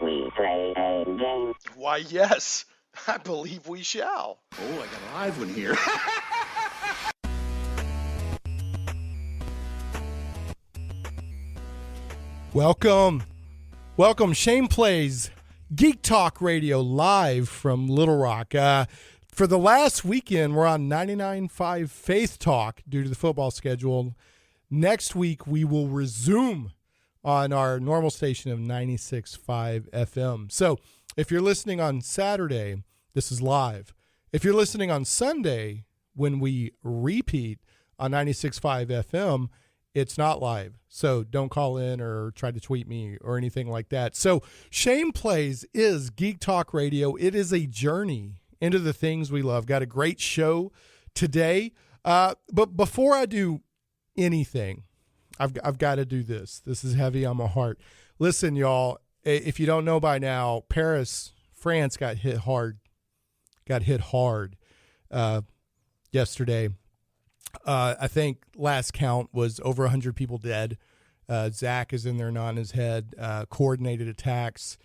we play a game? Why, yes, I believe we shall. Oh, I got a live one here. Welcome, Shane Plays Geek Talk Radio live from Little Rock. For the last weekend, we're on 99.5 Faith Talk due to the football schedule. Next week, we will resume on our normal station of 96.5 FM. So if you're listening on Saturday, this is live. If you're listening on Sunday, when we repeat on 96.5 FM, it's not live. So don't call in or try to tweet me or anything like that. So Shane Plays is Geek Talk Radio. It is a journey into the things we love. Got a great show today. But before I do anything, I've got to do this. This is heavy on my heart. Listen, y'all, if you don't know by now, Paris, France got hit hard yesterday. I think last count was over 100 people dead. Zach is in there nodding his head. Coordinated attacks.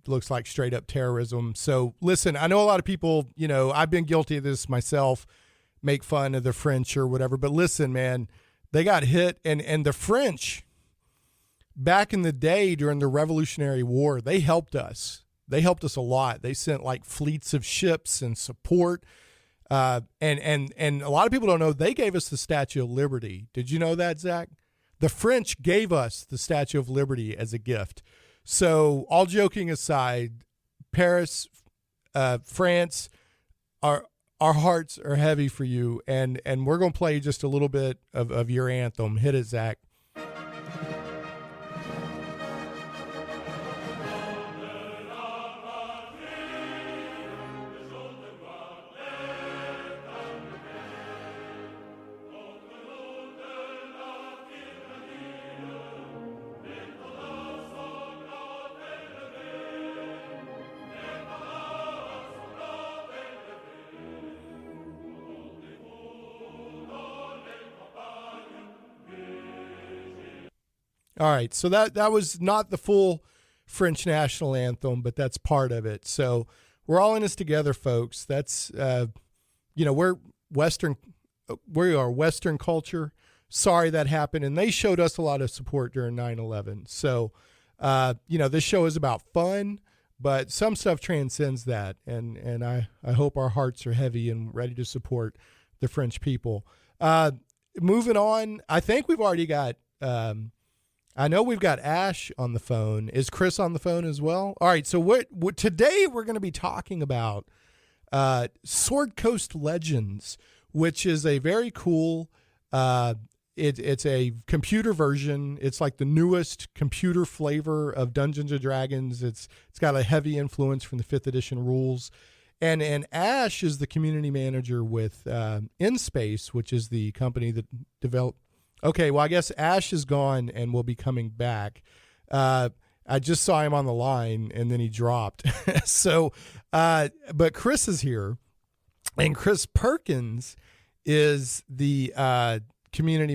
Looks like straight up terrorism. So listen, I know a lot of people, I've been guilty of this myself, make fun of the French or whatever. But listen, man, they got hit. And the French, back in the day during the Revolutionary War, they helped us. They helped us a lot. They sent like fleets of ships and support. And a lot of people don't know they gave us the Statue of Liberty. Did you know that, Zach? The French gave us the Statue of Liberty as a gift. So all joking aside, Paris, France, our hearts are heavy for you. And we're going to play just a little bit of your anthem. Hit it, Zach. All right, so that was not the full French national anthem, but that's part of it. So we're all in this together, folks. That's, we're Western, we are Western culture. Sorry that happened, and they showed us a lot of support during 9/11. So, this show is about fun, but some stuff transcends that, and I hope our hearts are heavy and ready to support the French people. Moving on, I think we've already got. I know we've got Ash on the phone. Is Chris on the phone as well? All right, so today we're going to be talking about Sword Coast Legends, which is a very cool, it's a computer version. It's like the newest computer flavor of Dungeons & Dragons. It's got a heavy influence from the 5th edition rules. And Ash is the community manager with InSpace, which is the company that developed. Okay, well, I guess Ash is gone and will be coming back. I just saw him on the line, and then he dropped. So, but Chris is here, and Chris Perkins is the not community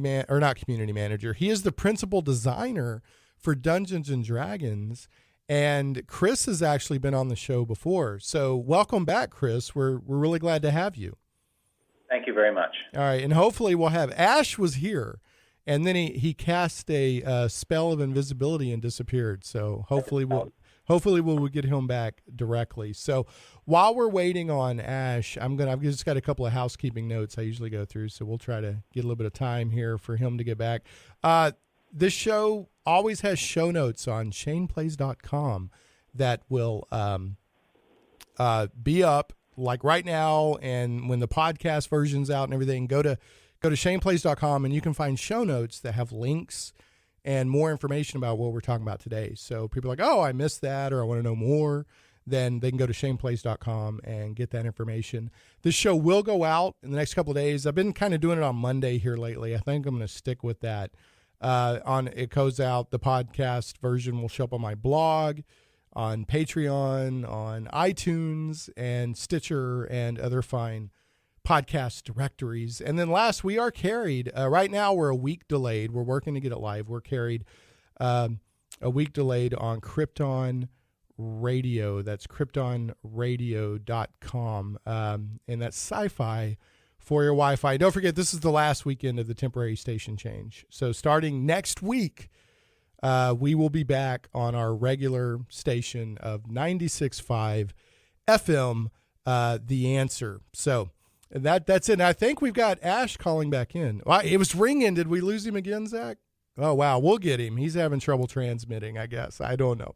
manager. He is the principal designer for Dungeons & Dragons, and Chris has actually been on the show before. So welcome back, Chris. We're really glad to have you. Thank you very much. All right, and hopefully we'll have Ash was here. And then he cast a spell of invisibility and disappeared. So hopefully we'll get him back directly. So while we're waiting on Ash, I've just got a couple of housekeeping notes I usually go through. So we'll try to get a little bit of time here for him to get back. This show always has show notes on shaneplays.com that will be up like right now. And when the podcast version's out and everything, go to shaneplays.com and you can find show notes that have links and more information about what we're talking about today. So people are like, oh, I missed that, or I want to know more. Then they can go to shaneplays.com and get that information. This show will go out in the next couple of days. I've been kind of doing it on Monday here lately. I think I'm going to stick with that. It goes out. The podcast version will show up on my blog, on Patreon, on iTunes, and Stitcher, and other fine podcast directories. And then last, we are carried. Right now, we're a week delayed. We're working to get it live. We're carried a week delayed on Krypton Radio. That's kryptonradio.com. And that's sci-fi for your Wi-Fi. Don't forget, this is the last weekend of the temporary station change. So starting next week, we will be back on our regular station of 96.5 FM, The Answer. So that's it. And I think we've got Ash calling back in. Well, it was ringing. Did we lose him again, Zach? Oh, wow. We'll get him. He's having trouble transmitting, I guess. I don't know.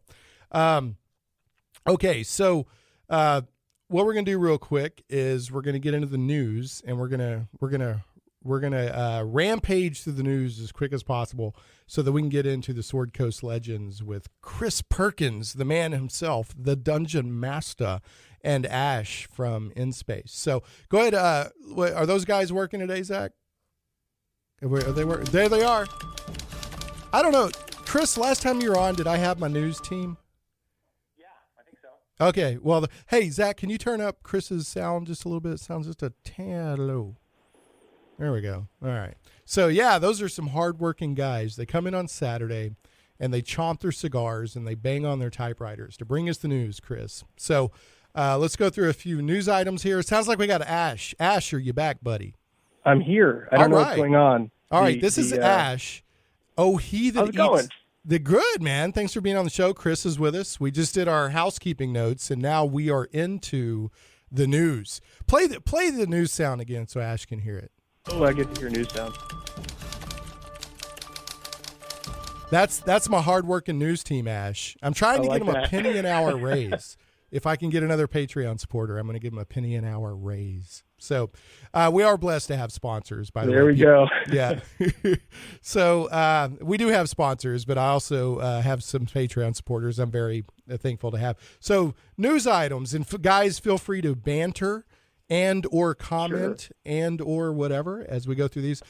Okay, so what we're going to do real quick is we're going to get into the news, and we're going to rampage through the news as quick as possible so that we can get into the Sword Coast Legends with Chris Perkins, the man himself, the Dungeon Master, and Ash from In Space. So go ahead. Are those guys working today, Zach? Are they working? There they are. I don't know. Chris, last time you were on, did I have my news team? Yeah, I think so. Okay. Well, hey, Zach, can you turn up Chris's sound just a little bit? It sounds just a tad low. There we go. All right. So, yeah, those are some hardworking guys. They come in on Saturday, and they chomp their cigars, and they bang on their typewriters to bring us the news, Chris. So let's go through a few news items here. It sounds like we got Ash. Ash, are you back, buddy? I'm here. I don't know what's going on. All right. This is Ash. Oh, he that how's it going? The good, man. Thanks for being on the show. Chris is with us. We just did our housekeeping notes, and now we are into the news. Play the news sound again so Ash can hear it. Oh, I get to hear news sound. That's my hardworking news team, Ash. I'm trying to get him a penny an hour raise. If I can get another Patreon supporter, I'm going to give him a penny an hour raise. So we are blessed to have sponsors, by the way. There we go. Yeah. So we do have sponsors, but I also have some Patreon supporters I'm very thankful to have. So news items, and guys, feel free to banter and or comment and or whatever as we go through these.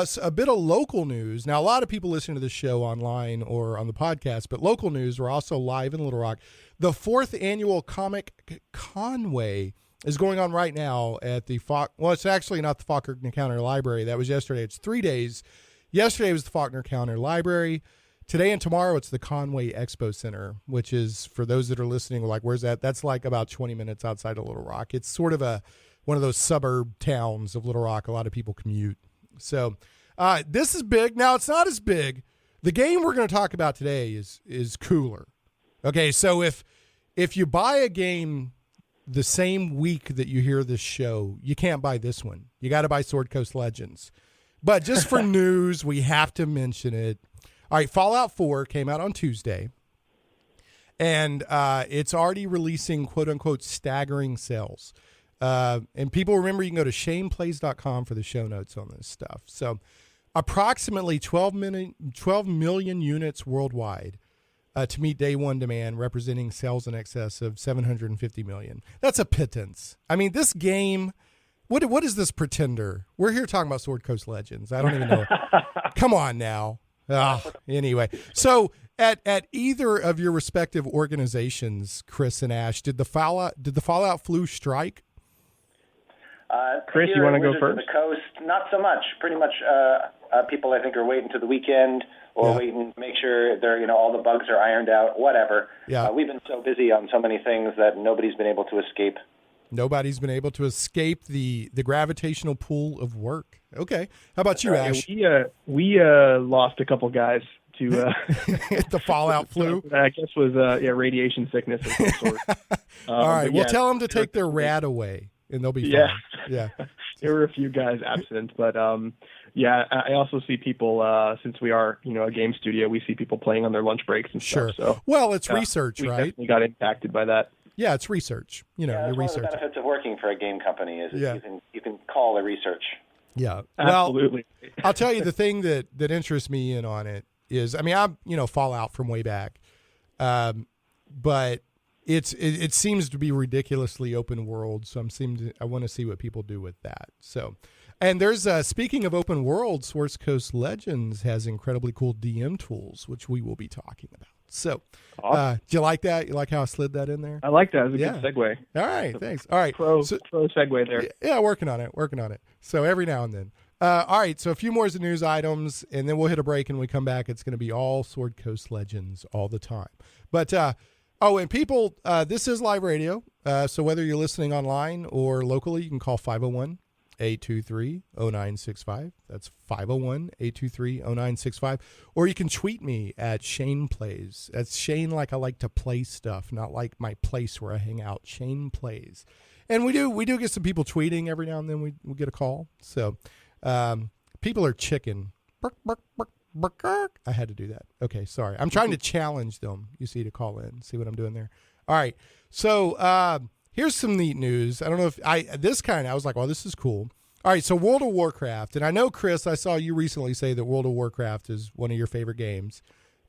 So a bit of local news. Now, a lot of people listen to this show online or on the podcast, but local news, we're also live in Little Rock. The 4th annual Comic Conway is going on right now at the well, it's actually not the Faulkner County Library. That was yesterday. It's 3 days. Yesterday was the Faulkner County Library. Today and tomorrow, it's the Conway Expo Center, which is, for those that are listening, like, where's that? That's like about 20 minutes outside of Little Rock. It's sort of one of those suburb towns of Little Rock. A lot of people commute. So this is big. Now, it's not as big. The game we're going to talk about today is cooler. Okay, so if you buy a game the same week that you hear this show, you can't buy this one. You got to buy Sword Coast Legends. But just for news, we have to mention it. All right, Fallout 4 came out on Tuesday, and it's already releasing quote-unquote staggering sales. And people, remember, you can go to shaneplays.com for the show notes on this stuff. So approximately 12 million units worldwide to meet day one demand, representing sales in excess of 750 million. That's a pittance. I mean, this game, what is this pretender? We're here talking about Sword Coast Legends. I don't even know. Come on now. Anyway, so at either of your respective organizations, Chris and Ash, did the Fallout flu strike? Chris, you want to go first? The coast, not so much. Pretty much, people I think are waiting to the weekend or waiting to make sure they're, all the bugs are ironed out. Whatever. Yeah. We've been so busy on so many things that nobody's been able to escape. Nobody's been able to escape the gravitational pull of work. Okay. How about you, Ash? We lost a couple guys to the Fallout flu. I guess was radiation sickness of some sort. All right. We'll tell them to take their rad away, and they'll be fine. Yeah. There were a few guys absent, but I also see people, since we are, a game studio, we see people playing on their lunch breaks and stuff. So, well, it's research, right? We definitely got impacted by that. Yeah, it's research. Your research. One of the benefits of working for a game company is you can call it research. Yeah, absolutely. Well, I'll tell you the thing that interests me in on it is, I mean, I'm Fallout from way back, but it seems to be ridiculously open world. So I want to see what people do with that. So, and there's speaking of open world, Sword Coast Legends has incredibly cool DM tools, which we will be talking about. So, awesome. Do you like that? You like how I slid that in there? I like that. It was a good segue. All right, thanks. All right, pro segue there. Yeah, working on it. So every now and then. All right, so a few more news items, and then we'll hit a break. And when we come back, it's going to be all Sword Coast legends all the time. But, and people, this is live radio. So whether you're listening online or locally, you can call 501-823-0965. That's 501-823-0965. Or you can tweet me at Shane Plays. That's Shane like I like to play stuff, not like my place where I hang out. Shane Plays. And we do get some people tweeting every now and then. We get a call. So people are chicken. Burk, burk, burk, burk, burk. I had to do that. Okay, sorry. I'm trying to challenge them, you see, to call in. See what I'm doing there. All right. So here's some neat news. I don't know if I was like, well, this is cool. All right, so World of Warcraft. And I know, Chris, I saw you recently say that World of Warcraft is one of your favorite games.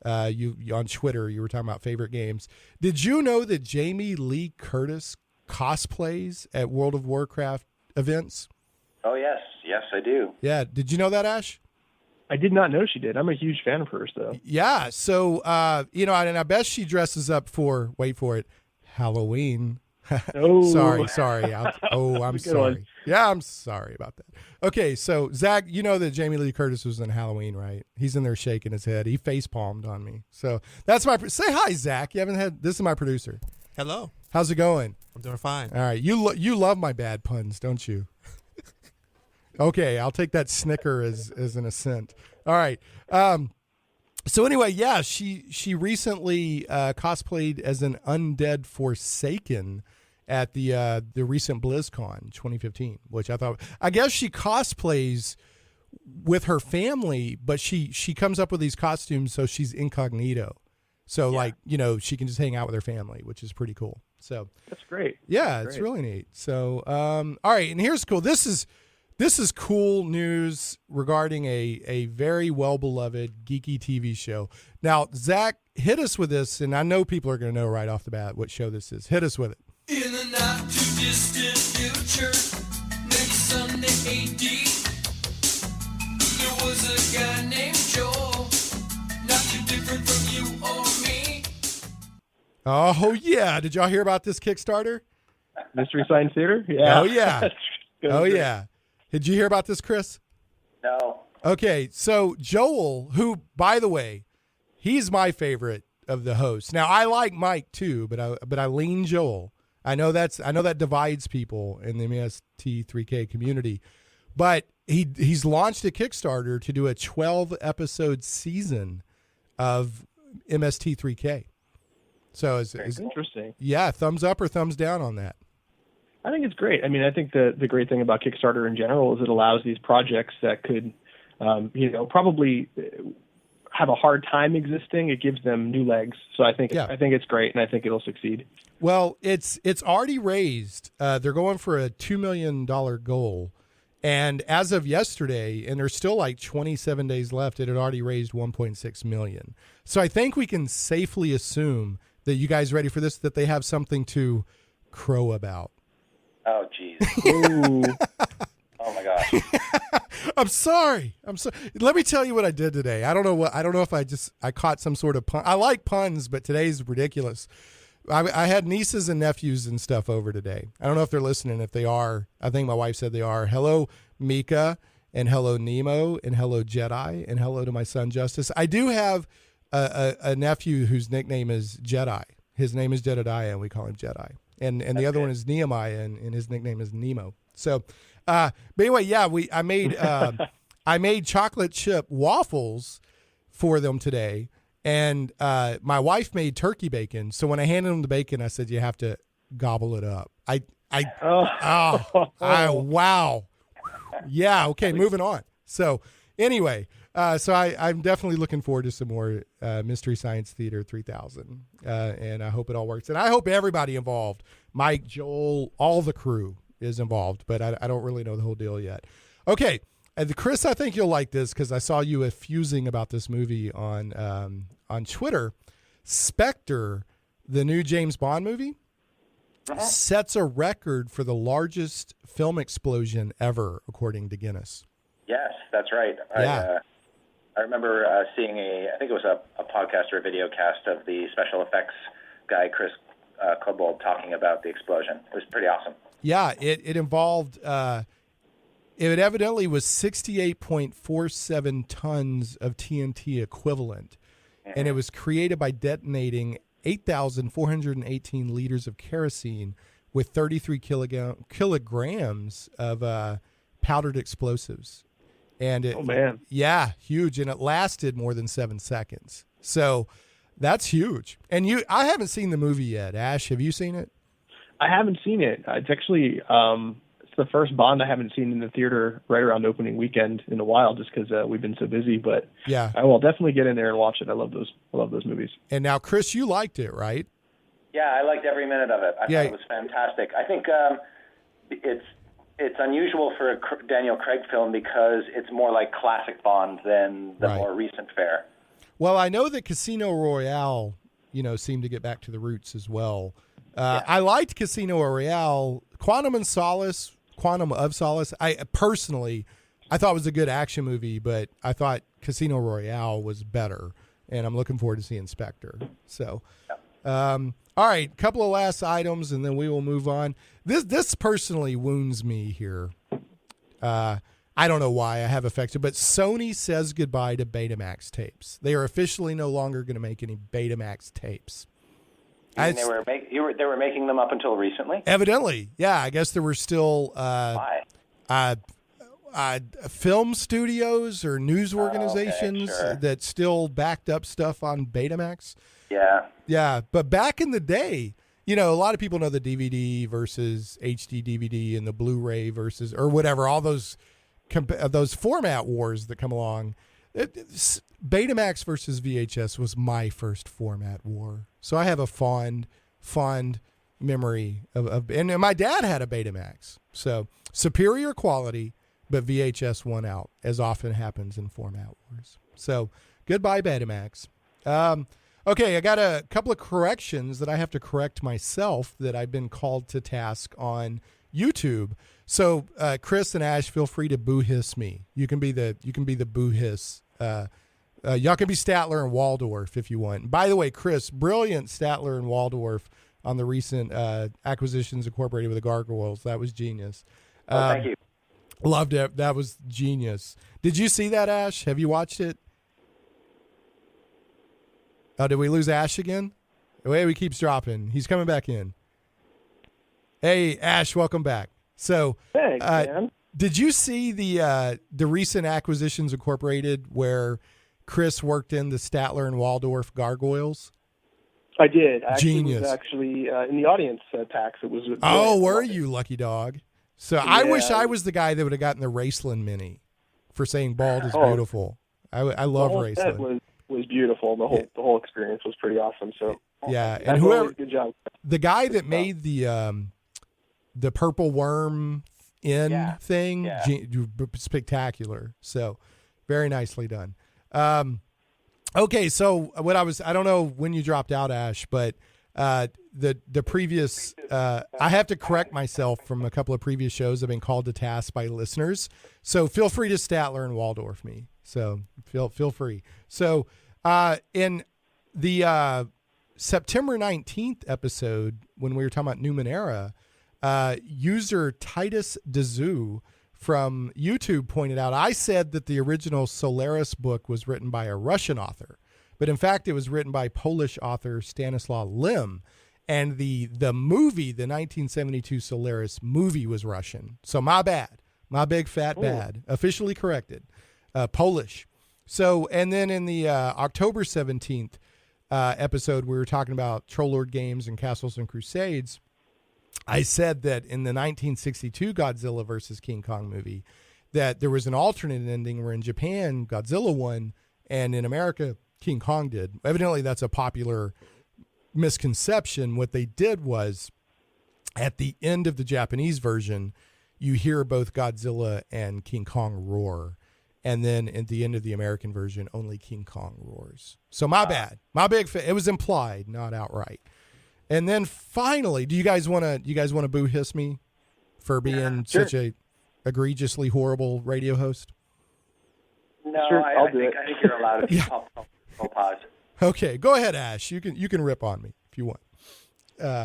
You on Twitter, you were talking about favorite games. Did you know that Jamie Lee Curtis cosplays at World of Warcraft events? Oh, yes, I do. Yeah. Did you know that, Ash? I did not know she did. I'm a huge fan of hers, though. Yeah. So, and I bet she dresses up for, wait for it, Halloween. Oh. Sorry. I'm sorry. One. Yeah, I'm sorry about that. Okay, so, Zach, you know that Jamie Lee Curtis was in Halloween, right? He's in there shaking his head. He face-palmed on me. So, that's say hi, Zach. You haven't this is my producer. Hello. How's it going? I'm doing fine. All right. You love my bad puns, don't you? Okay, I'll take that snicker as an assent. All right. So anyway, yeah, she recently cosplayed as an undead Forsaken at the recent BlizzCon 2015, which I guess she cosplays with her family, but she comes up with these costumes so she's incognito. So she can just hang out with her family, which is pretty cool. So that's great. Yeah, it's really neat. So all right, and here's cool. This is cool news regarding a very well-beloved geeky TV show. Now, Zach, hit us with this, and I know people are going to know right off the bat what show this is. Hit us with it. In the not-too-distant future, next Sunday AD, there was a guy named Joel, not too different from you or me. Oh, yeah. Did y'all hear about this Kickstarter? Mystery Science Theater? Yeah. Oh, yeah. Oh, yeah. Did you hear about this, Chris? No. Okay, so Joel, who, by the way, he's my favorite of the hosts. Now, I like Mike too, but I lean Joel. I know that divides people in the MST3K community, but he's launched a Kickstarter to do a 12-episode season of MST3K. So is interesting. Yeah, thumbs up or thumbs down on that? I think it's great. I mean, I think the great thing about Kickstarter in general is it allows these projects that could, probably have a hard time existing. It gives them new legs. So I think it's great, and I think it'll succeed. Well, it's already raised. They're going for a $2 million goal, and as of yesterday, and there's still like 27 days left, it had already raised $1.6 million. So I think we can safely assume that you guys ready for this? That they have something to crow about. Oh, geez. Oh my gosh. I'm sorry. Let me tell you what I did today. I don't know if I caught some sort of pun. I like puns, but today's ridiculous. I had nieces and nephews and stuff over today. I don't know if they're listening. If they are, I think my wife said they are. Hello, Mika, and hello, Nemo, and hello, Jedi, and hello to my son, Justice. I do have a nephew whose nickname is Jedi. His name is Jedediah, and we call him Jedi. And the other one is Nehemiah, and his nickname is Nemo. So, but anyway, yeah, I made chocolate chip waffles for them today, and my wife made turkey bacon. So when I handed them the bacon, I said, "You have to gobble it up." Wow, yeah, okay, moving on. So anyway. So I'm definitely looking forward to some more Mystery Science Theater 3000, and I hope it all works. And I hope everybody involved, Mike, Joel, all the crew is involved, but I don't really know the whole deal yet. Okay, Chris, I think you'll like this because I saw you effusing about this movie on Twitter. Spectre, the new James Bond movie, sets a record for the largest film explosion ever, according to Guinness. Yes, that's right. Yeah. I remember seeing I think it was a podcast or a video cast of the special effects guy, Chris Kobold, talking about the explosion. It was pretty awesome. Yeah, it involved it evidently was 68.47 tons of TNT equivalent, and it was created by detonating 8,418 liters of kerosene with 33 kilograms of powdered explosives. And it, oh man, yeah, huge, and it lasted more than 7 seconds. So that's huge. And I haven't seen the movie yet. Ash, have you seen it? I haven't seen it. It's actually it's the first Bond I haven't seen in the theater right around opening weekend in a while, just because we've been so busy. But yeah, I will definitely get in there and watch it. I love those movies. And now, Chris, you liked it, right? Yeah, I liked every minute of it. I thought it was fantastic. I think it's unusual for a Daniel Craig film because it's more like classic Bond than the more recent fare. Well, I know that Casino Royale, seemed to get back to the roots as well. I liked Casino Royale. Quantum of Solace, I thought was a good action movie, but I thought Casino Royale was better, and I'm looking forward to seeing Spectre. So, all right, couple of last items, and then we will move on. This personally wounds me here. I don't know why I have affected, but Sony says goodbye to Betamax tapes. They are officially no longer going to make any Betamax tapes. They were making them up until recently? Evidently, yeah. I guess there were still film studios or news organizations that still backed up stuff on Betamax. Yeah. Yeah, but back in the day, a lot of people know the DVD versus HD DVD and the Blu-ray versus or whatever, all those format wars that come along. Betamax versus VHS was my first format war. So I have a fond memory of and my dad had a Betamax. So superior quality, but VHS won out, as often happens in format wars. So goodbye, Betamax. Okay, I got a couple of corrections that I have to correct myself that I've been called to task on YouTube. So Chris and Ash, feel free to boo-hiss me. You can be the boo-hiss. Y'all can be Statler and Waldorf if you want. By the way, Chris, brilliant Statler and Waldorf on the recent Acquisitions Incorporated with the Gargoyles. That was genius. Thank you. Loved it. That was genius. Did you see that, Ash? Have you watched it? Oh, did we lose Ash again? He keeps dropping. He's coming back in. Hey, Ash, welcome back. So, thanks, man. Did you see the recent Acquisitions Incorporated where Chris worked in the Statler and Waldorf Gargoyles? I did. I Genius. Was actually in the audience tax. It was. Were you, lucky dog? So yeah. I wish I was the guy that would have gotten the Raceland Mini for saying bald is beautiful. I love Raceland. Was beautiful. The whole experience was pretty awesome. So yeah, and whoever, good job. The guy that made the purple worm thing, spectacular. So very nicely done. Okay, so I don't know when you dropped out, Ash, but the previous I have to correct myself from a couple of previous shows. I've been called to task by listeners, so feel free to Statler and Waldorf me. So feel free. So in the September 19th episode, when we were talking about Numenera, user Titus Dezou from YouTube pointed out, I said that the original Solaris book was written by a Russian author, but in fact it was written by Polish author Stanislaw Lem, and the movie, the 1972 Solaris movie, was Russian. So my bad, my big fat bad, officially corrected. Polish. So, and then in the October 17th episode, we were talking about Troll Lord Games and Castles and Crusades. I said that in the 1962 Godzilla versus King Kong movie, that there was an alternate ending where in Japan, Godzilla won, and in America, King Kong did. Evidently, that's a popular misconception. What they did was, at the end of the Japanese version, you hear both Godzilla and King Kong roar. And then at the end of the American version, only King Kong roars. So my bad, my big it was implied, not outright. And then finally, do you guys want to boo hiss me for being such a egregiously horrible radio host? No, I think you're allowed to. I'll pause. Okay, go ahead, Ash. You can rip on me if you want.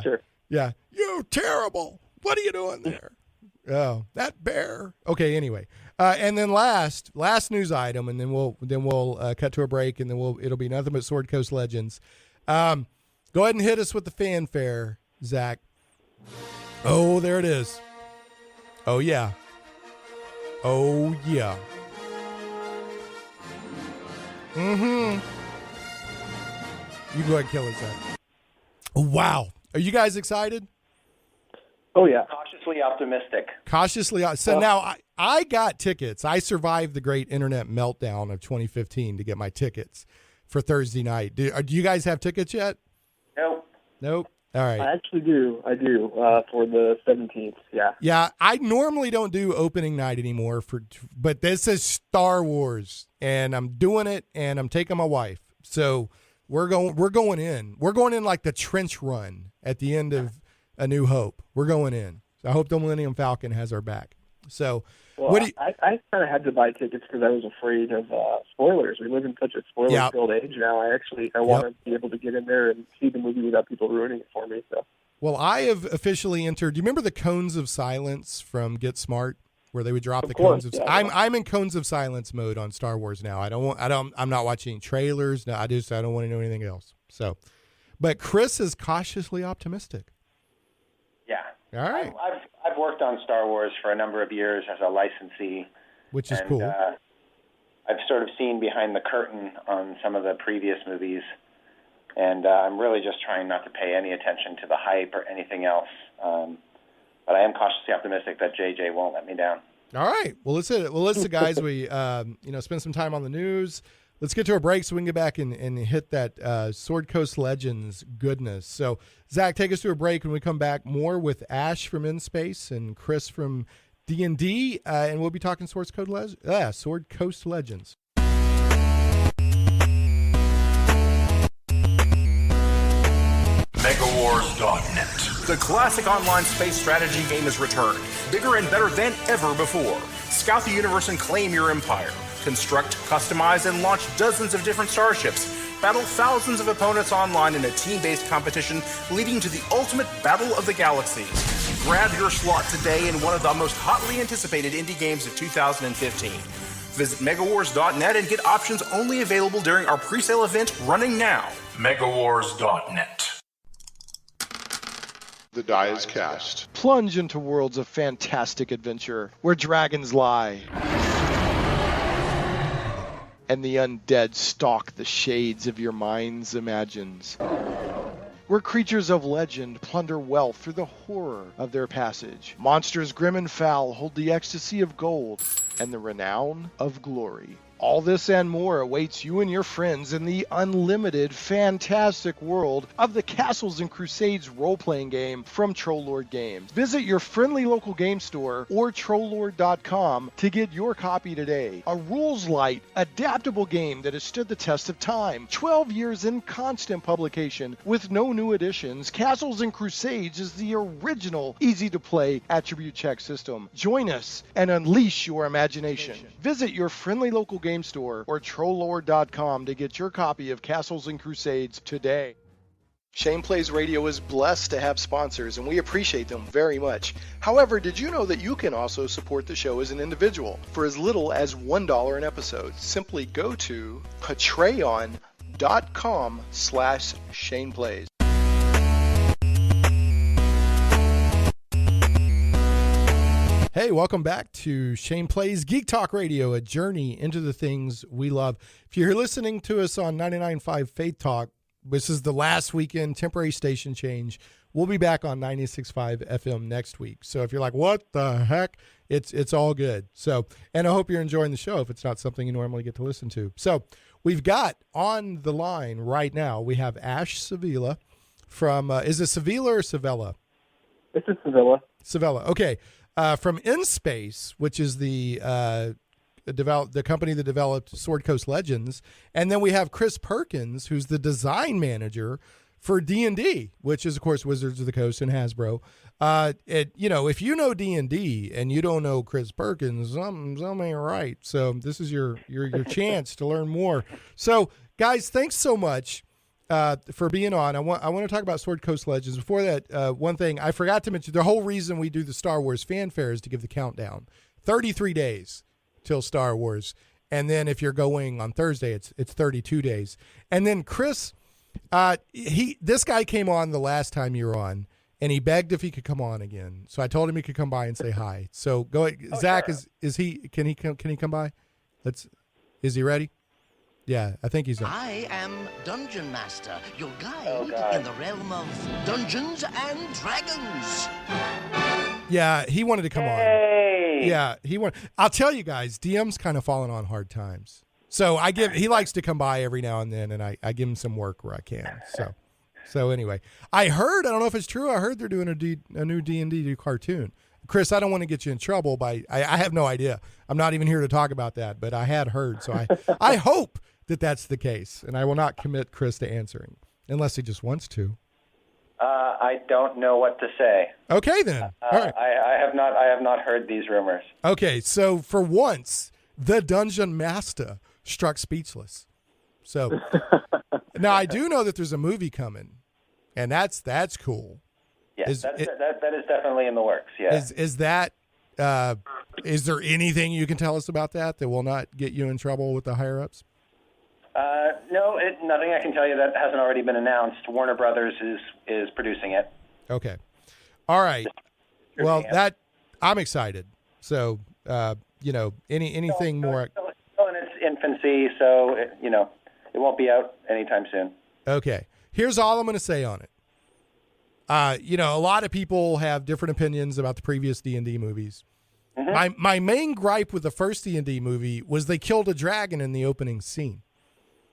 Sure. Yeah, you're terrible. What are you doing there? Oh, that bear. Okay. Anyway, and then last news item, and then we'll cut to a break, and then it'll be nothing but Sword Coast Legends. Go ahead and hit us with the fanfare, Zach. Oh, there it is. Oh yeah. Oh yeah. Mm-hmm. You go ahead and kill it, Zach. Oh, wow. Are you guys excited? Oh, yeah. Cautiously optimistic. So now I got tickets. I survived the great internet meltdown of 2015 to get my tickets for Thursday night. Do you guys have tickets yet? Nope. All right. I actually do. I do for the 17th. Yeah. Yeah. I normally don't do opening night anymore but this is Star Wars, and I'm doing it, and I'm taking my wife. So we're going in. We're going in like the trench run at the end of A New Hope. We're going in. So I hope the Millennium Falcon has our back. So I kind of had to buy tickets because I was afraid of spoilers. We live in such a spoiler-filled age now. I want to be able to get in there and see the movie without people ruining it for me. So. Well, I have officially entered. Do you remember the Cones of Silence from Get Smart, where they would drop the cones of? I'm in Cones of Silence mode on Star Wars now. I'm not watching trailers. No, I don't want to know anything else. So, but Chris is cautiously optimistic. Yeah. All right. I've worked on Star Wars for a number of years as a licensee, which is cool. I've sort of seen behind the curtain on some of the previous movies, and I'm really just trying not to pay any attention to the hype or anything else. But I am cautiously optimistic that JJ won't let me down. All right. Well, listen, guys. We spend some time on the news. Let's get to a break so we can get back and hit that Sword Coast Legends goodness. So, Zach, take us to a break. When we come back, more with Ash from In Space and Chris from D&D, and we'll be talking Sword Coast Legends. Megawars.net. The classic online space strategy game is returned, bigger and better than ever before. Scout the universe and claim your empire. Construct, customize, and launch dozens of different starships. Battle thousands of opponents online in a team-based competition leading to the ultimate battle of the galaxies. Grab your slot today in one of the most hotly anticipated indie games of 2015. Visit megawars.net and get options only available during our pre-sale event running now. Megawars.net. The die is cast. Plunge into worlds of fantastic adventure where dragons lie and the undead stalk the shades of your mind's imagines. Where creatures of legend plunder wealth through the horror of their passage. Monsters grim and foul hold the ecstasy of gold and the renown of glory. All this and more awaits you and your friends in the unlimited, fantastic world of the Castles and Crusades role-playing game from Trollord Games. Visit your friendly local game store or trollord.com to get your copy today. A rules-light, adaptable game that has stood the test of time. 12 years in constant publication with no new additions, Castles and Crusades is the original easy-to-play attribute check system. Join us and unleash your imagination. Visit your friendly local game store or trollord.com to get your copy of Castles and Crusades today. Shane Plays Radio is blessed to have sponsors, and we appreciate them very much. However, did you know that you can also support the show as an individual for as little as $1 an episode? Simply go to patreon.com/ShanePlays. Hey, welcome back to Shane Plays Geek Talk Radio, a journey into the things we love. If you're listening to us on 99.5 Faith Talk, this is the last weekend, temporary station change. We'll be back on 96.5 FM next week. So if you're like, what the heck? It's all good. So, and I hope you're enjoying the show if it's not something you normally get to listen to. So we've got on the line right now, we have Ash Sevilla from, is it Sevilla or Sevilla? It's a Sevilla. Sevilla, okay. From In Space, which is the company that developed Sword Coast Legends, and then we have Chris Perkins, who's the design manager for D&D, which is of course Wizards of the Coast and Hasbro. If you know D&D and you don't know Chris Perkins, something ain't right. So this is your chance to learn more. So guys, thanks so much. for being on. I want to talk about Sword Coast Legends. Before that, one thing I forgot to mention: the whole reason we do the Star Wars fanfare is to give the countdown. 33 days till Star Wars, and then if you're going on Thursday, it's 32 days. And then Chris, this guy came on the last time you were on, and he begged if he could come on again. So I told him he could come by and say hi. So go ahead. Zach, sure. is he? Can he come by? Is he ready? Yeah, I think he's on. I am Dungeon Master, your guide God. in the realm of Dungeons and Dragons. Yeah, he wanted to come on. Yeah, I'll tell you guys, DM's kind of fallen on hard times. So he likes to come by every now and then, and I give him some work where I can. So anyway, I don't know if it's true, I heard they're doing a new D&D cartoon. Chris, I don't want to get you in trouble I have no idea. I'm not even here to talk about that, but I had heard. So I hope that that's the case, and I will not commit Chris to answering unless he just wants to. I don't know what to say. Okay, then. All right. I have not heard these rumors. Okay, so for once, the Dungeon Master struck speechless. So now I do know that there's a movie coming, and that's cool. Yes, that is definitely in the works. Yeah. Is that? Is there anything you can tell us about that will not get you in trouble with the higher ups? No, nothing I can tell you that hasn't already been announced. Warner Brothers is producing it. Okay. All right. Well, I'm excited. So, anything more. Still in its infancy, so it won't be out anytime soon. Okay. Here's all I'm going to say on it. A lot of people have different opinions about the previous D&D movies. Mm-hmm. My main gripe with the first D&D movie was they killed a dragon in the opening scene.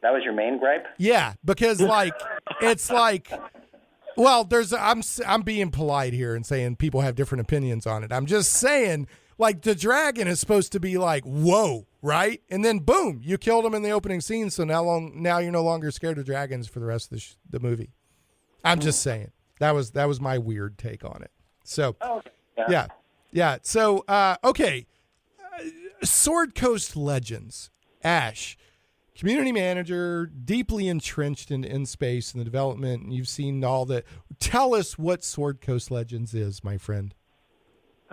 That was your main gripe? Yeah, because it's like, well, I'm being polite here and saying people have different opinions on it. I'm just saying, the dragon is supposed to be like, whoa, right? And then boom, you killed him in the opening scene. So now you're no longer scared of dragons for the rest of the movie. I'm just saying that was my weird take on it. So, okay. Yeah. So, okay. Sword Coast Legends, Ash. Community manager, deeply entrenched in space and the development, and you've seen all that. Tell us what Sword Coast Legends is, my friend.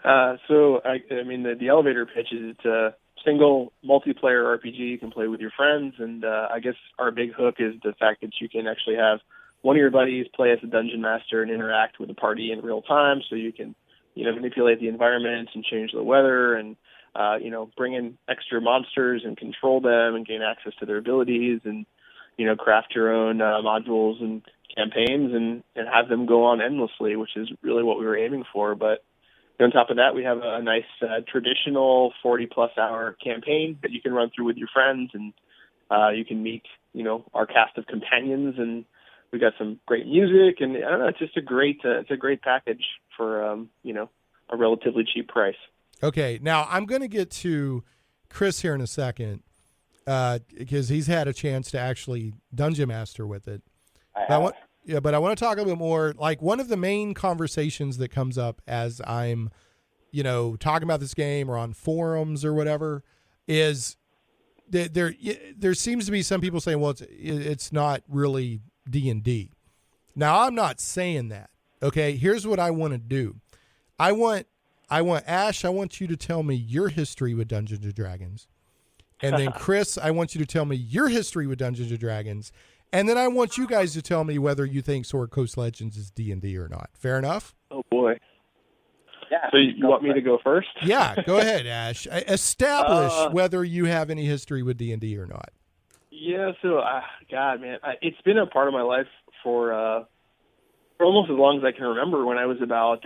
The elevator pitch is it's a single multiplayer RPG you can play with your friends, and I guess our big hook is the fact that you can actually have one of your buddies play as a dungeon master and interact with the party in real time, so you can manipulate the environment and change the weather and bring in extra monsters and control them and gain access to their abilities and, craft your own modules and campaigns and have them go on endlessly, which is really what we were aiming for. But on top of that, we have a nice traditional 40-plus hour campaign that you can run through with your friends, and you can meet, our cast of companions, and we got some great music, and I don't know, it's just a great package for, a relatively cheap price. Okay, now I'm going to get to Chris here in a second because he's had a chance to actually dungeon master with it. But I want to talk a little bit more. Like one of the main conversations that comes up as I'm, talking about this game or on forums or whatever is that there seems to be some people saying, well, it's not really D&D. Now I'm not saying that. Okay, here's what I want to do. I want Ash, I want you to tell me your history with Dungeons & Dragons. And then Chris, I want you to tell me your history with Dungeons & Dragons. And then I want you guys to tell me whether you think Sword Coast Legends is D&D or not. Fair enough? Oh, boy. Yeah. So you want me to go first? Yeah, go ahead, Ash. Establish whether you have any history with D&D or not. Yeah, so, God, man, it's been a part of my life for almost as long as I can remember. When I was about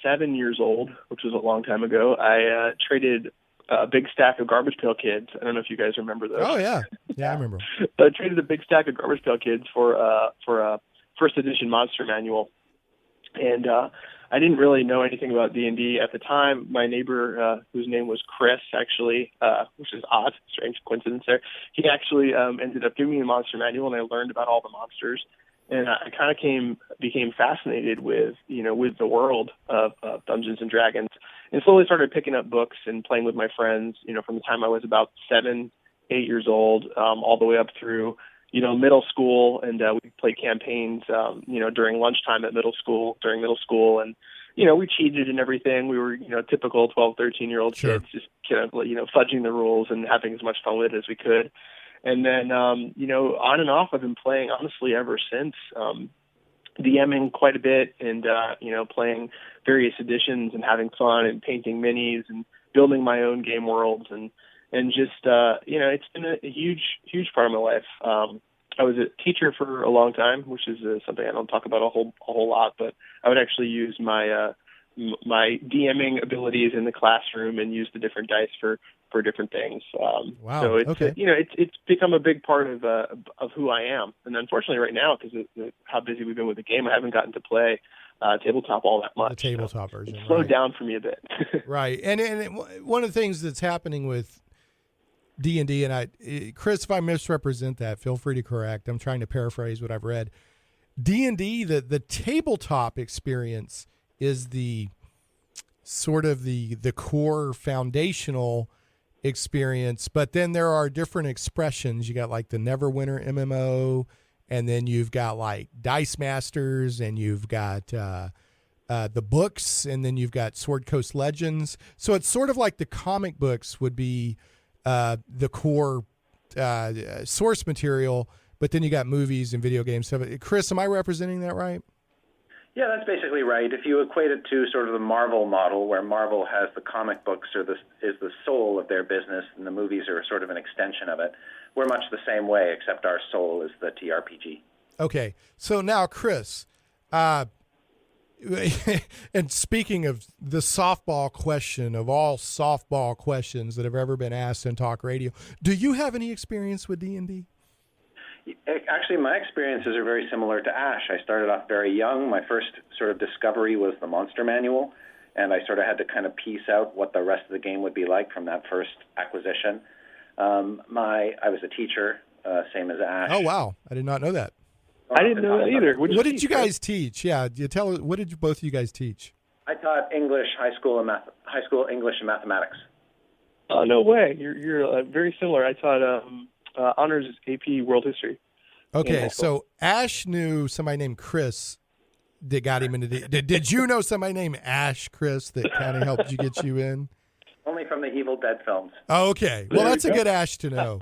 7 years old, which was a long time ago, I traded a big stack of Garbage Pail Kids. I don't know if you guys remember those. Oh, yeah. Yeah, I remember. I traded a big stack of Garbage Pail Kids for a first edition monster manual. And I didn't really know anything about D&D at the time. My neighbor, whose name was Chris, actually, which is odd, strange coincidence there, he actually ended up giving me a monster manual, and I learned about all the monsters. And I kind of became fascinated with the world of Dungeons and Dragons, and slowly started picking up books and playing with my friends, from the time I was about 7, 8 years old, all the way up through, middle school, and we played campaigns, during lunchtime at during middle school, and we cheated and everything. We were, typical 12, 13-year-old kids, just kind of, fudging the rules and having as much fun with it as we could. And then, on and off, I've been playing, honestly, ever since, DMing quite a bit and, playing various editions and having fun and painting minis and building my own game worlds. And just, it's been a huge, huge part of my life. I was a teacher for a long time, which is something I don't talk about a whole lot, but I would actually use my DMing abilities in the classroom and use the different dice for different things. Wow. So it's okay. It's become a big part of who I am. And unfortunately, right now, because of how busy we've been with the game, I haven't gotten to play tabletop all that much. The tabletop version. It's slowed down for me a bit. Right. And one of the things that's happening with D&D, and Chris, if I misrepresent that, feel free to correct. I'm trying to paraphrase what I've read. D&D, the tabletop experience is the sort of the core foundational experience, but then there are different expressions. You got like the Neverwinter MMO, and then you've got like Dice Masters, and you've got the books, and then you've got Sword Coast Legends. So it's sort of like the comic books would be the core source material, but then you got movies and video games. So, Chris, am I representing that right? Yeah, that's basically right. If you equate it to sort of the Marvel model, where Marvel has the comic books is the soul of their business, and the movies are sort of an extension of it, we're much the same way, except our soul is the TRPG. Okay, so now, Chris, and speaking of the softball question of all softball questions that have ever been asked in talk radio, do you have any experience with D&D? Actually, my experiences are very similar to Ash. I started off very young. My first sort of discovery was the Monster Manual, and I sort of had to kind of piece out what the rest of the game would be like from that first acquisition. I was a teacher, same as Ash. Oh, wow. I did not know that. I didn't know that either. What did you guys teach? Yeah, what did both of you guys teach? I taught English, high school English and mathematics. Oh, no way. You're very similar. I taught honors AP World History. Okay, so Ash knew somebody named Chris that got him into did you know somebody named Ash, Chris, that kind of helped get you in? Only from the Evil Dead films. Oh, okay. Well, that's a good Ash to know.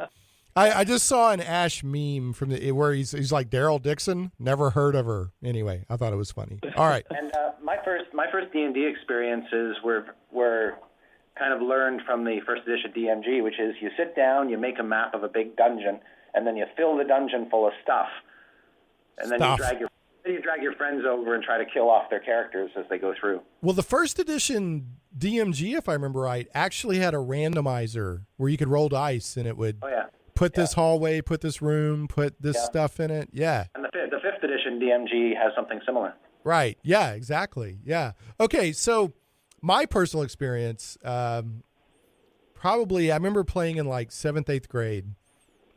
I just saw an Ash meme from where he's like Daryl Dixon. Never heard of her. Anyway, I thought it was funny. All right. And my first D&D experiences were kind of learned from the first edition DMG, which is you sit down, you make a map of a big dungeon, and then you fill the dungeon full of stuff, and then you drag your friends over and try to kill off their characters as they go through. Well, the first edition DMG, if I remember right, actually had a randomizer where you could roll dice, and it would put this hallway, put this room, put this stuff in it. Yeah. And the fifth edition DMG has something similar. Right. Yeah, exactly. Yeah. Okay, so my personal experience, probably I remember playing in like 7th, 8th grade.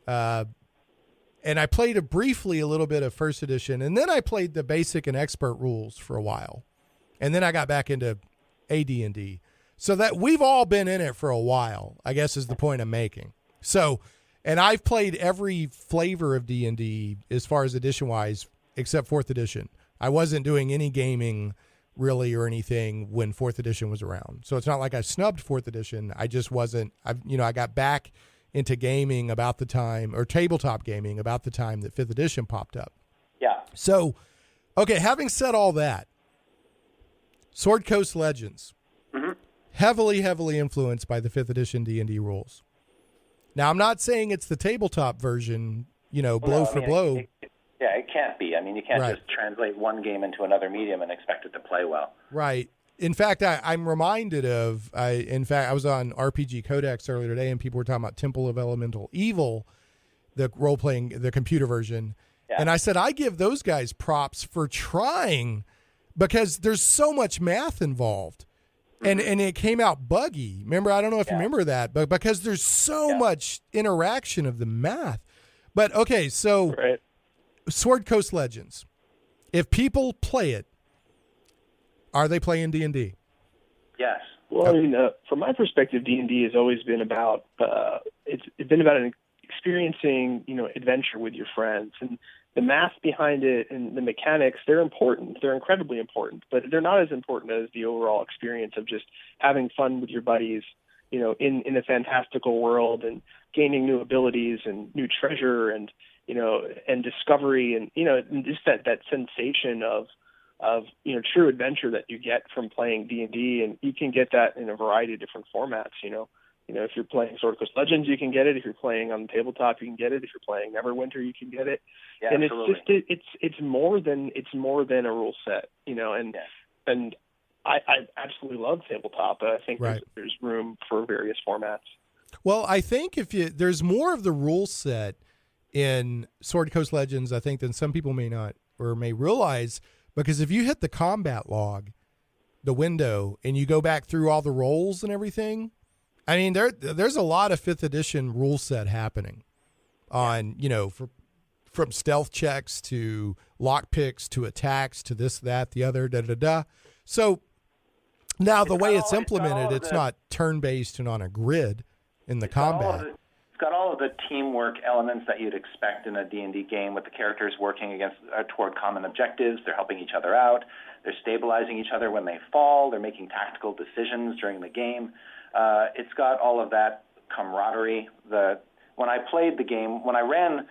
And I played briefly a little bit of first edition, and then I played the basic and expert rules for a while. And then I got back into AD&D. So that we've all been in it for a while, I guess is the point I'm making. So, and I've played every flavor of D&D as far as edition-wise, except 4th edition. I wasn't doing any gaming really or anything when 4th edition was around. So it's not like I snubbed 4th edition. I just wasn't, I got back into gaming about the time, or tabletop gaming about the time that 5th edition popped up. Yeah. So, okay, having said all that, Sword Coast Legends, heavily influenced by the 5th edition D&D rules. Now, I'm not saying it's the tabletop version, blow for blow. It can't be. I mean, you can't just translate one game into another medium and expect it to play well. Right. In fact, I'm reminded of, I was on RPG Codex earlier today, and people were talking about Temple of Elemental Evil, the role-playing, the computer version. Yeah. And I said, I give those guys props for trying, because there's so much math involved. And it came out buggy. Remember, I don't know if you remember that, but because there's so much interaction of the math. But, okay, so Sword Coast Legends, if people play it, are they playing D&D? Yes. Well, I mean, from my perspective, D&D has always been about it's been about an experiencing, adventure with your friends. And the math behind it and the mechanics, they're important. They're incredibly important, but they're not as important as the overall experience of just having fun with your buddies, in a fantastical world and gaining new abilities and new treasure and, and discovery and, and just that sensation of true adventure that you get from playing D&D. And you can get that in a variety of different formats, if you're playing Sword Coast Legends, you can get it. If you're playing on the tabletop, you can get it. If you're playing Neverwinter, you can get it. Yeah, and absolutely. it's more than a rule set, and I absolutely love tabletop, but I think there's room for various formats. Well, I think there's more of the rule set in Sword Coast Legends, I think, than some people may not or may realize, because if you hit the combat log, the window, and you go back through all the roles and everything, I mean, there's a lot of 5th edition rule set happening on, from stealth checks to lock picks to attacks to this, that, the other, da-da-da. So now the way it's implemented, it's not turn-based and on a grid in the combat. It's got all of the teamwork elements that you'd expect in a D&D game, with the characters working toward common objectives. They're helping each other out. They're stabilizing each other when they fall. They're making tactical decisions during the game. It's got all of that camaraderie. When I played the game, when I ran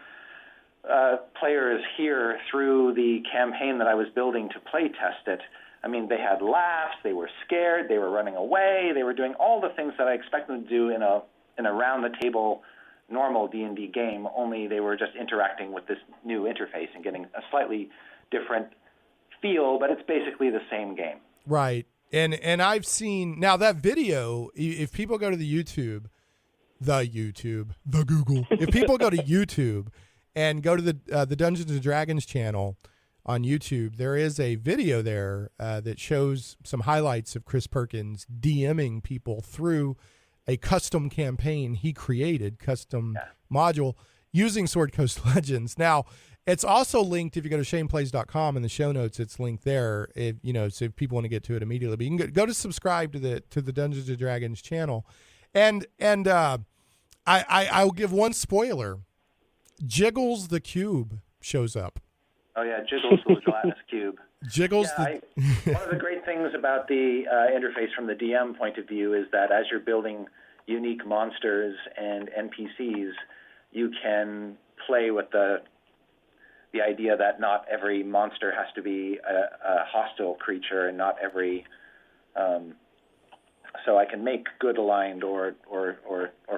players here through the campaign that I was building to play test it, I mean, they had laughs, they were scared, they were running away, they were doing all the things that I expect them to do in a round-the-table normal D&D game, only they were just interacting with this new interface and getting a slightly different feel, but it's basically the same game. Right. And I've seen now that video, if people go to the Google, if people go to YouTube and go to the Dungeons and Dragons channel on YouTube, there is a video there that shows some highlights of Chris Perkins DMing people through a custom campaign he created, module, using Sword Coast Legends. Now, it's also linked, if you go to shaneplays.com in the show notes, it's linked there, so if people want to get to it immediately. But you can go to subscribe to the Dungeons and Dragons channel. And I'll give one spoiler. Jiggles the Cube shows up. Oh, yeah, Jiggles the gelatinous cube. Jiggles one of the great things about the interface from the DM point of view is that as you're building unique monsters and NPCs, you can play with the idea that not every monster has to be a hostile creature, and not every so I can make good aligned or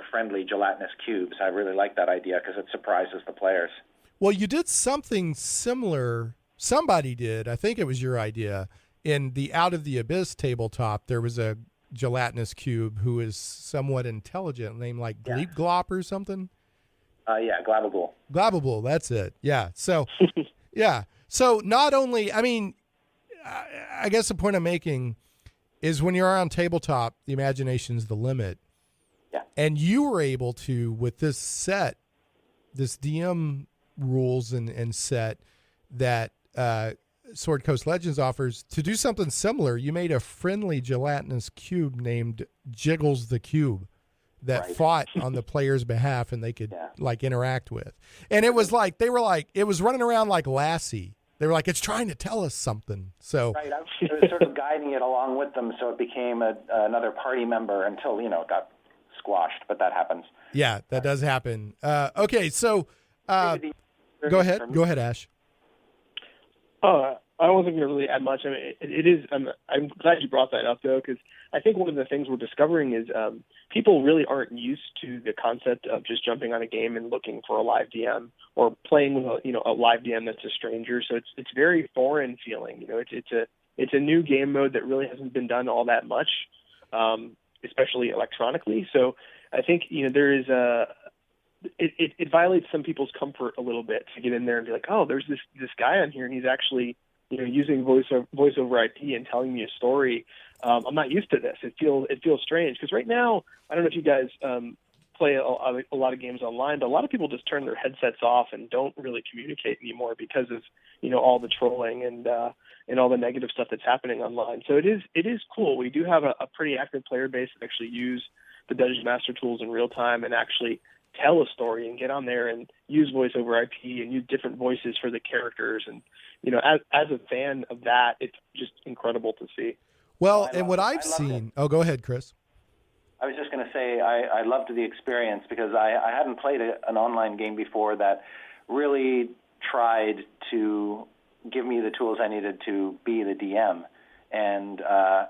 friendly gelatinous cubes. I really like that idea because it surprises the players. Well, you did something similar. Somebody did. I think it was your idea. In the Out of the Abyss tabletop, there was a gelatinous cube who is somewhat intelligent, named like Gleep Glop or something. Yeah, Glabable. Glabable, that's it. Yeah. So, yeah. So not only, I mean, I guess the point I'm making is when you're on tabletop, the imagination's the limit. Yeah. And you were able to, with this set, this DM rules and set that Sword Coast Legends offers, to do something similar. You made a friendly gelatinous cube named Jiggles the Cube that fought on the player's behalf and they could like interact with. And it was like, it was running around like Lassie. They were like, it's trying to tell us something. So I was sort of guiding it along with them, so it became another party member until, it got squashed, but that happens. Yeah, that does happen. Okay, so go ahead. Go ahead, Ash. I wasn't going to really add much. I mean, it is. I'm glad you brought that up, though, because I think one of the things we're discovering is people really aren't used to the concept of just jumping on a game and looking for a live DM or playing with a live DM that's a stranger. So it's very foreign feeling. It's a new game mode that really hasn't been done all that much, especially electronically. So I think there is it violates some people's comfort a little bit to get in there and be like, oh, there's this guy on here and he's actually using voice over IP and telling me a story. I'm not used to this. It feels strange because right now, I don't know if you guys play a lot of games online, but a lot of people just turn their headsets off and don't really communicate anymore because of all the trolling and all the negative stuff that's happening online. So it is cool. We do have a pretty active player base that actually use the Dungeon Master tools in real time and actually tell a story and get on there and use voice over IP and use different voices for the characters. And, as a fan of that, it's just incredible to see. Well, and what I've seen, go ahead, Chris. I was just going to say I loved the experience because I hadn't played an online game before that really tried to give me the tools I needed to be the DM. And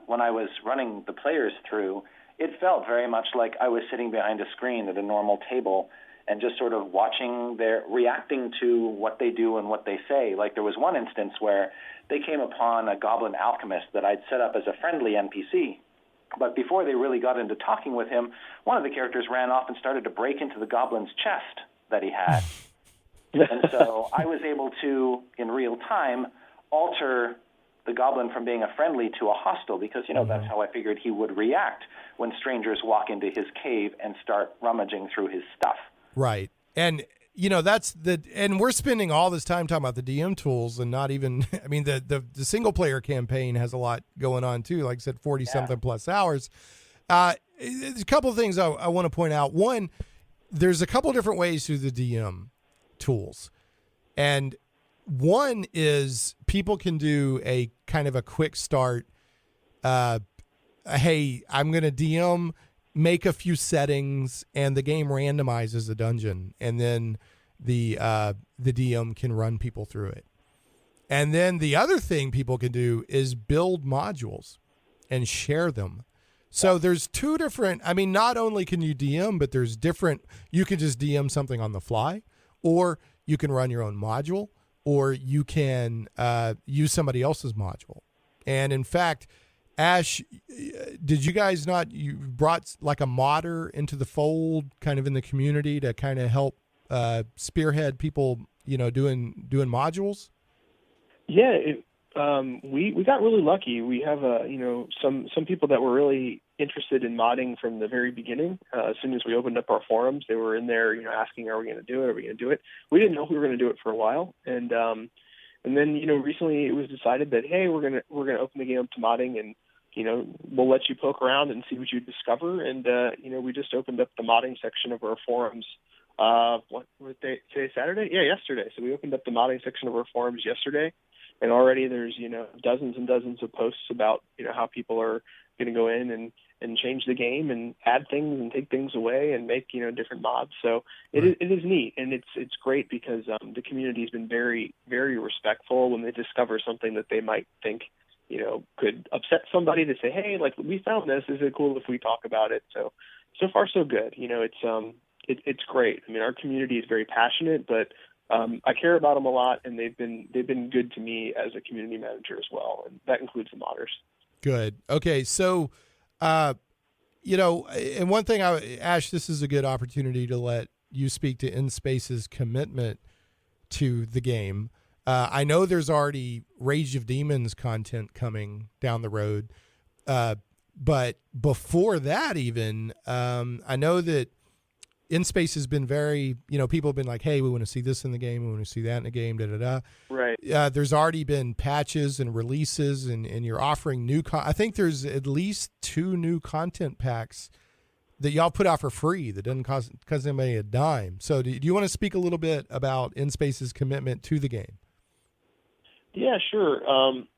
when I was running the players through, it felt very much like I was sitting behind a screen at a normal table and just sort of watching reacting to what they do and what they say. Like there was one instance where they came upon a goblin alchemist that I'd set up as a friendly NPC. But before they really got into talking with him, one of the characters ran off and started to break into the goblin's chest that he had. And so I was able to, in real time, alter the goblin from being a friendly to a hostile because, that's how I figured he would react when strangers walk into his cave and start rummaging through his stuff. Right. And, and we're spending all this time talking about the DM tools and not even, I mean, the single player campaign has a lot going on too. Like I said, 40 something plus hours. There's a couple of things I want to point out. One, there's a couple of different ways through the DM tools. And one is people can do a kind of a quick start. Hey, I'm going to DM, make a few settings, and the game randomizes the dungeon, and then the DM can run people through it. And then the other thing people can do is build modules and share them. So there's two different, not only can you DM, but there's different, you can just DM something on the fly, or you can run your own module, or you can use somebody else's module. And in fact, Ash, did you guys you brought like a modder into the fold kind of in the community to kind of help spearhead people, doing modules? Yeah, we got really lucky. We have some people that were really interested in modding from the very beginning. As soon as we opened up our forums, they were in there, asking, "Are we going to do it? Are we going to do it?" We didn't know if we were going to do it for a while, and then recently it was decided that hey, we're gonna open the game up to modding, and we'll let you poke around and see what you discover. And we just opened up the modding section of our forums. Today, Saturday? Yeah, yesterday. So we opened up the modding section of our forums yesterday. And already there's, dozens and dozens of posts about, how people are going to go in and change the game and add things and take things away and make, different mods. So it is neat. And it's great because the community has been very, very respectful when they discover something that they might think, could upset somebody to say, hey, like we found this. Is it cool if we talk about it? So far so good. It's great. Our community is very passionate, but I care about them a lot, and they've been good to me as a community manager as well, and that includes the modders. Good. Okay, so and one thing, Ash, this is a good opportunity to let you speak to InSpace's commitment to the game. I know there's already Rage of Demons content coming down the road, but before that, even I know that InSpace has been very, people have been like, hey, we want to see this in the game. We want to see that in the game, da-da-da. Right. There's already been patches and releases, and you're offering new I think there's at least 2 new content packs that y'all put out for free that doesn't cost anybody a dime. So do you want to speak a little bit about InSpace's commitment to the game? Yeah, sure.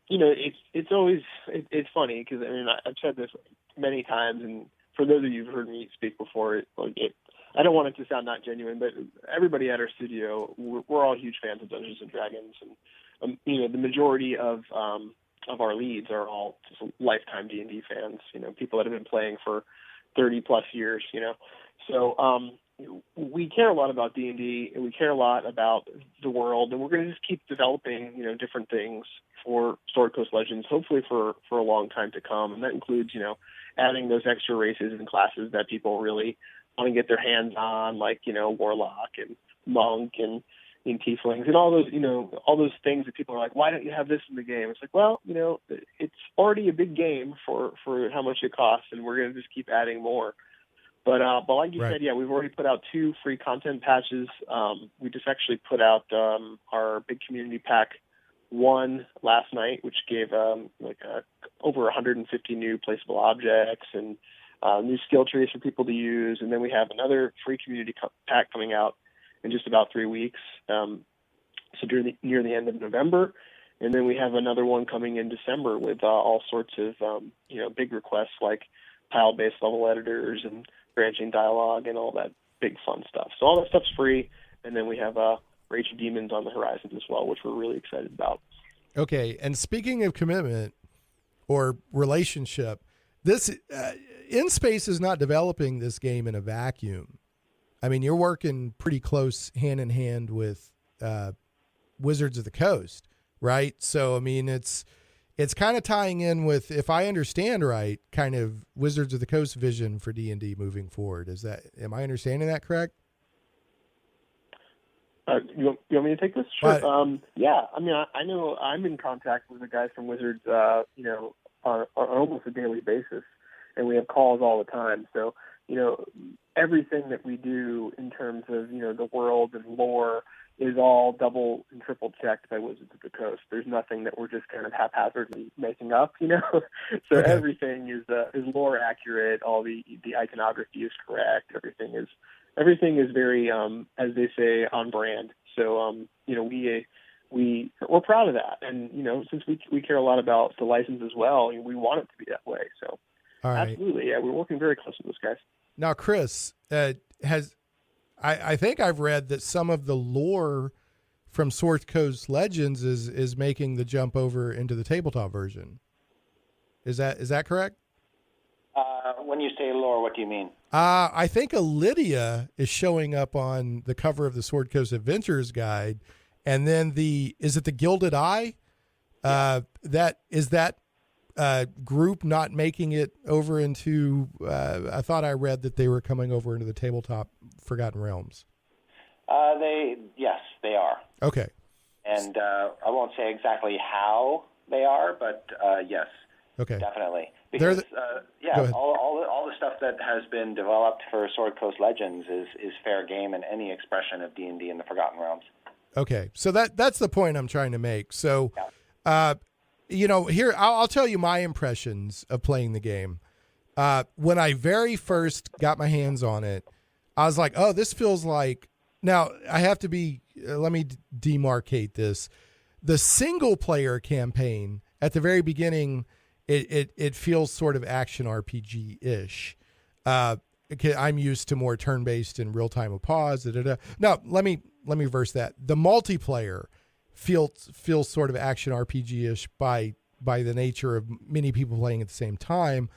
It's always, it's funny because, I've said this many times, and for those of you who've heard me speak before, I don't want it to sound not genuine, but everybody at our studio, we're all huge fans of Dungeons and Dragons, and the majority of our leads are all just lifetime D&D fans. People that have been playing for 30 plus years. So we care a lot about D&D, and we care a lot about the world, and we're going to just keep developing different things for Sword Coast Legends, hopefully for a long time to come, and that includes adding those extra races and classes that people really want to get their hands on, like, Warlock and Monk and Tieflings and all those things that people are like, why don't you have this in the game? It's like, well, it's already a big game for how much it costs, and we're going to just keep adding more. But like you said, yeah, we've already put out 2 free content patches. We just actually put out our big community pack 1 last night, which gave over 150 new placeable objects and new skill trees for people to use, and then we have another free community pack coming out in just about 3 weeks. So near the end of November, and then we have another one coming in December with all sorts of big requests like tile-based level editors and branching dialogue and all that big fun stuff. So all that stuff's free, and then we have Rage of Demons on the horizon as well, which we're really excited about. Okay, and speaking of commitment or relationship, this InSpace is not developing this game in a vacuum. I mean, you're working pretty close hand in hand with Wizards of the Coast, right? So, I mean, it's kind of tying in with, if I understand right, kind of Wizards of the Coast vision for D&D moving forward. Am I understanding that correct? You want me to take this? Sure. Yeah. I mean, I know I'm in contact with the guys from Wizards, on almost a daily basis, and we have calls all the time. So, everything that we do in terms of, the world and lore is all double and triple checked by Wizards of the Coast. There's nothing that we're just kind of haphazardly making up, So okay. Everything is lore accurate. All the iconography is correct. Everything is very, as they say, on brand. So, we're proud of that. And, since we care a lot about the license as well, we want it to be that way. So All right. Absolutely. Yeah. We're working very close with those guys. Now, Chris, I think I've read that some of the lore from Sword Coast Legends is making the jump over into the tabletop version. Is that correct? When you say lore, what do you mean? I think a Lydia is showing up on the cover of the Sword Coast Adventures guide, and then is it the Gilded Eye? That group not making it over into. I thought I read that they were coming over into the tabletop Forgotten Realms. Yes, they are. Okay. And I won't say exactly how they are, but yes. Okay. Definitely. Because all the stuff that has been developed for Sword Coast Legends is fair game in any expression of D&D in the Forgotten Realms. Okay, so that's the point I'm trying to make. So, here I'll tell you my impressions of playing the game. When I very first got my hands on it, I was like, "Oh, this feels like." Now I have to be. Let me demarcate this. The single player campaign at the very beginning, it feels sort of action RPG ish. I'm used to more turn based and real time with pause. No, let me reverse that. The multiplayer feels sort of action RPG ish by the nature of many people playing at the same time.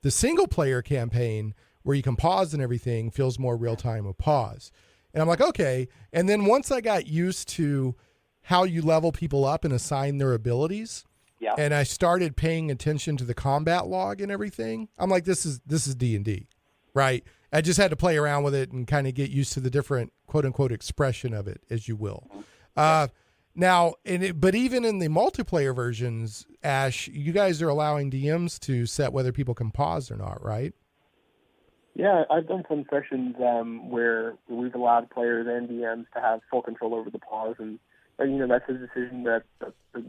The single player campaign, where you can pause and everything, feels more real time with pause. And I'm like, okay. And then once I got used to how you level people up and assign their abilities, and I started paying attention to the combat log and everything, I'm like, this is D&D, right? I just had to play around with it and kind of get used to the different quote unquote expression of it, as you will. Now, but even in the multiplayer versions, Ash, you guys are allowing DMs to set whether people can pause or not, right? Yeah, I've done some sessions where we've allowed players and DMs to have full control over the pause, and that's a decision that the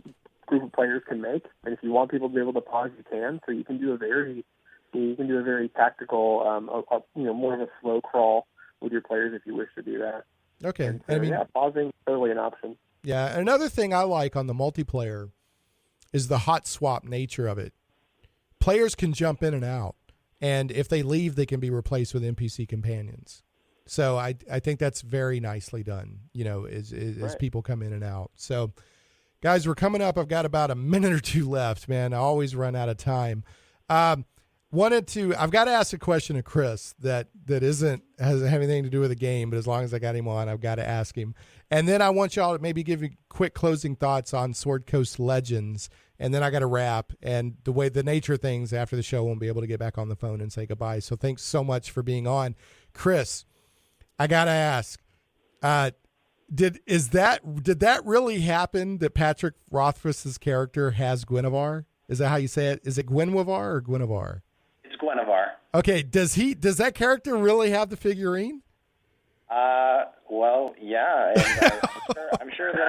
group of players can make. And if you want people to be able to pause, you can. So you can do a very tactical, more of a slow crawl with your players if you wish to do that. Okay, and so, pausing is totally an option. Yeah, another thing I like on the multiplayer is the hot swap nature of it. Players can jump in and out, and if they leave, they can be replaced with NPC companions. So I think that's very nicely done, as people come in and out. So, guys, we're coming up. I've got about a minute or two left, man. I always run out of time. I've got to ask a question of Chris that hasn't anything to do with the game, but as long as I got him on, I've got to ask him. And then I want y'all to maybe give you quick closing thoughts on Sword Coast Legends, and then I got to wrap. And the nature of things after the show, won't be able to get back on the phone and say goodbye. So thanks so much for being on. Chris, I got to ask, did that really happen, that Patrick Rothfuss's character has Guinevere? Is that how you say it? Is it Guinevere or Guinevere? It's Guinevere. Okay, does that character really have the figurine? Well, yeah, and I'm sure the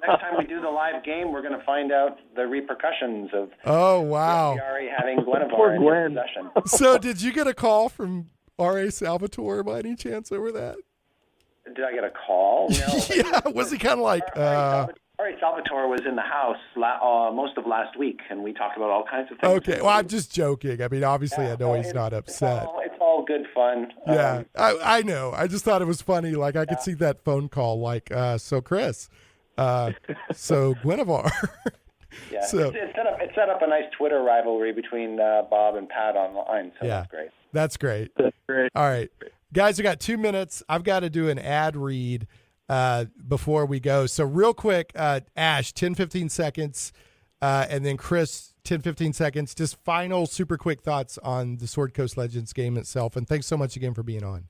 next time we do the live game, we're going to find out the repercussions of R.A. having Guinevere in his possession. So, did you get a call from R.A. Salvatore by any chance over that? Did I get a call? No. Yeah, was he kind of like? R.A. Salvatore was in the house most of last week, and we talked about all kinds of things. Okay, well, I'm just joking. I mean, obviously, I know he's not upset. It's all good fun. Yeah, I know. I just thought it was funny. Like, I could see that phone call. Like, so Chris, so Guinevere. Yeah, so, it set up a nice Twitter rivalry between Bob and Pat online. So that's great. That's great. All right, guys, we got 2 minutes. I've got to do an ad read before we go. So real quick, Ash, 10, 15 seconds, and then Chris, 10, 15 seconds. Just final super quick thoughts on the Sword Coast Legends game itself. And thanks so much again for being on.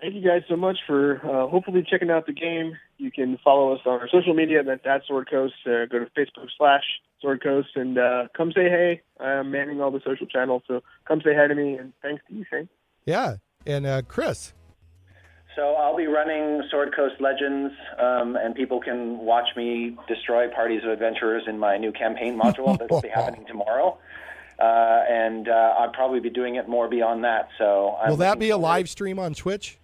Thank you guys so much for hopefully checking out the game. You can follow us on our social media. That's at Sword Coast. Go to Facebook/Sword Coast and come say hey. I'm manning all the social channels, so come say hi to me. And thanks to you, Shane. Yeah. And Chris. So I'll be running Sword Coast Legends, and people can watch me destroy parties of adventurers in my new campaign module that'll be happening tomorrow. And I'll probably be doing it more beyond that. So will that be a live stream on Twitch?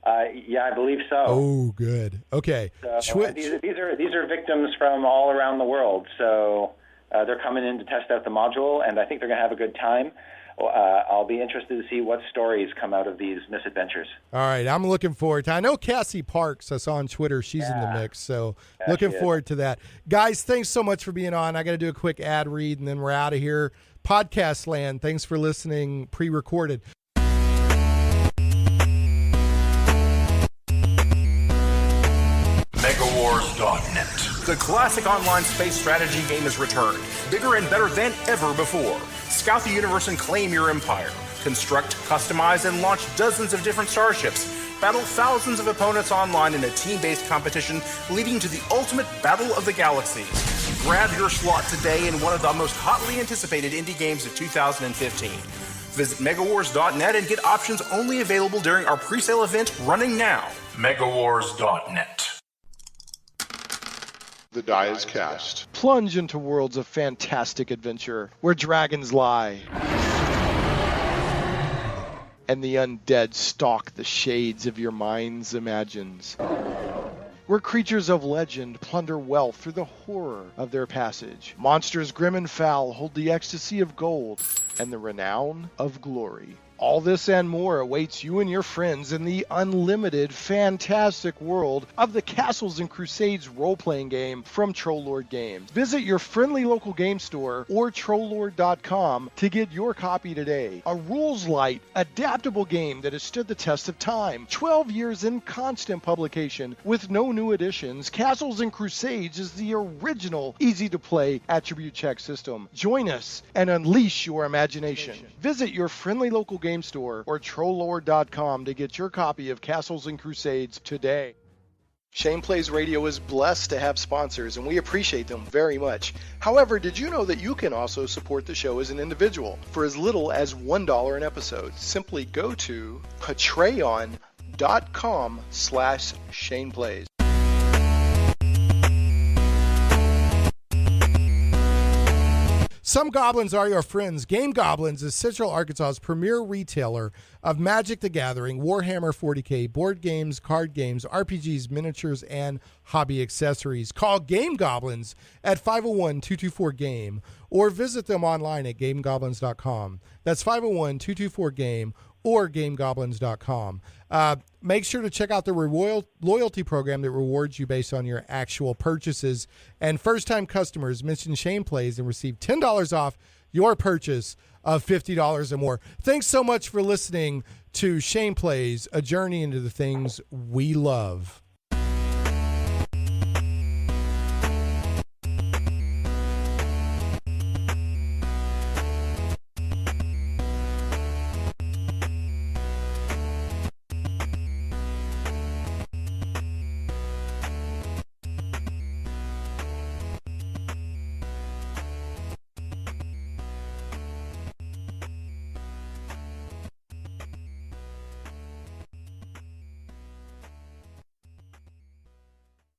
Yeah, I believe so. Oh, good. Okay. Twitch. These are victims from all around the world. So they're coming in to test out the module, and I think they're going to have a good time. I'll be interested to see what stories come out of these misadventures. All right, I'm looking forward to. I know Cassie Parks, I saw on Twitter, she's in the mix, so looking forward to that. Guys, thanks so much for being on. I got to do a quick ad read, and then we're out of here. Podcast land, thanks for listening, pre-recorded. Megawars.net. The classic online space strategy game is returned, bigger and better than ever before. Scout the universe and claim your empire. Construct, customize, and launch dozens of different starships. Battle thousands of opponents online in a team-based competition leading to the ultimate battle of the galaxies. Grab your slot today in one of the most hotly anticipated indie games of 2015. Visit megawars.net and get options only available during our pre-sale event running now. Megawars.net. The die is cast. Plunge into worlds of fantastic adventure where dragons lie and the undead stalk the shades of your mind's imagines. Where creatures of legend plunder wealth through the horror of their passage. Monsters grim and foul hold the ecstasy of gold and the renown of glory. All this and more awaits you and your friends in the unlimited, fantastic world of the Castles and Crusades role-playing game from Trollord Games. Visit your friendly local game store or Trollord.com to get your copy today. A rules-light, adaptable game that has stood the test of time. 12 years in constant publication with no new additions. Castles and Crusades is the original, easy-to-play attribute check system. Join us and unleash your imagination. Visit your friendly local game store or Trollord.com to get your copy of Castles and Crusades today. Shane Plays Radio is blessed to have sponsors, and we appreciate them very much. However, did you know that you can also support the show as an individual for as little as $1 an episode? Simply go to patreon.com/ShanePlays. Some Goblins Are Your Friends. Game Goblins is Central Arkansas's premier retailer of Magic the Gathering, Warhammer 40K, board games, card games, RPGs, miniatures, and hobby accessories. Call Game Goblins at 501-224-GAME or visit them online at gamegoblins.com. That's 501-224-GAME or gamegoblins.com. Make sure to check out the loyalty program that rewards you based on your actual purchases. And first-time customers mention Shane Plays and receive $10 off your purchase of $50 or more. Thanks so much for listening to Shane Plays, a journey into the things we love.